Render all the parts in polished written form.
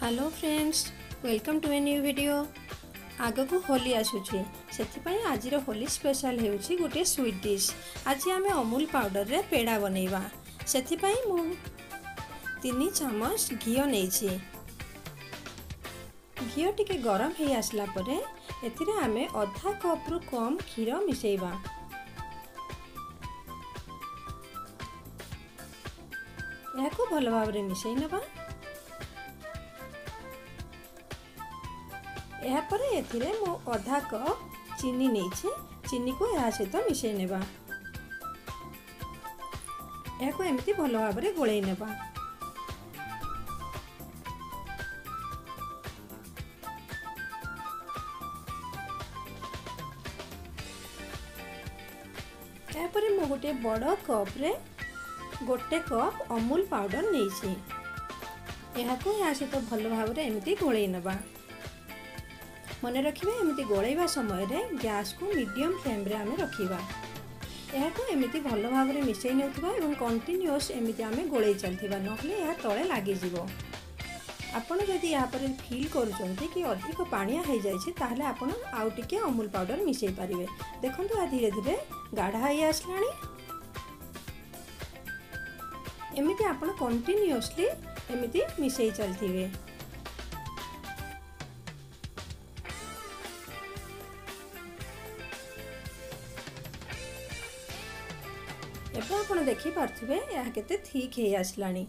Hello friends, welcome to a new video. आग को होली आसुची से आज होली स्पेशल होउची गोटे स्वीट डिश। आज आम अमूल पाउडर रे पेड़ा बनैबा। से 3 चामच घी नहीं। घी टिके गरम हो आसला परे एथिरे आमे आधा कप रु कम क्षीर मिसेइबा। याको भल भाव रे मिसई नबा। यापर एथिरे मो आधा कप चीनी नहीं। चीनी को या सहित मिसई नेबा। याको एमती भल भाव रे गोळेई नेबा। यापर मो गोटे बड़ कप रे गोटे कप अमूल पाउडर नहीं। याको या सहित भल भाव रे एमती गोळेई नेबा। मन रखिए एमती गोलैबा समय रे गैस को मीडियम फ्लेम रे आमे रखिबा। याको एमती भल भाव रे मिसई नेउथबा एवं कंटिन्यूअस एमती आमे गोलै चलथिबा, नहले या तळे लागि जिवो। आपण जदि या पर फील करूचंती कि अधिक पानिया हे जाय छै ताहले आपण आउ टिके अमूल पाउडर मिसई पारिबे। देखंतु आ धीरे धीरे गाढ़ा हे आसलाणी। एमती आपण कंटिन्यूअसली एमती मिसई चलथिबे। एबे आपण देखि पारथिबे या केते ठीक हे आसलाणी।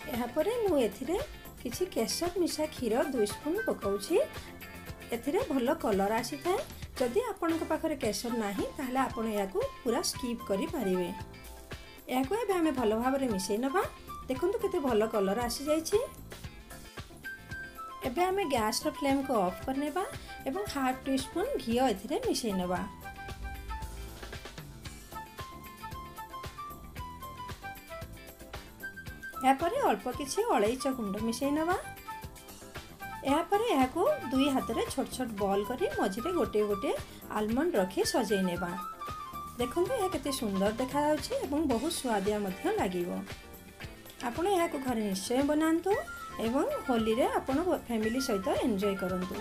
या परे मु एथिरे किछि केसर मिसा क्षीर 2 स्पून पकाउछि। एथिरे भलो कलर आसी थाए। जदि आपनक पाखरे केसर नाही ताहले आपण याको पूरा स्किप करि पारिबे। याको एबे हमें भलो भाव रे मिसई नबा। देखंतु केते भलो कलर आसी जाय छै। एबे हमें गैस रो फ्लेम को ऑफ करनेबा एवं हाफ टी स्पून घी एथिरे मिसई नेबा। या परे अल्प किछि अलैच गुंड मिसई नेबा। या परे याको 2 हाथ रे छोट छोट बॉल करी मझिरे गोटे गोटे आलमंड रखी सजै नेबा। देखंतु या केते सुंदर देखा जाउछि एवं बहुत स्वादिया मध्य लागिवो। आपण याको घरे निश्चय बनांतु एवं होली रे आपण फैमिली सहित एंजॉय करंतु।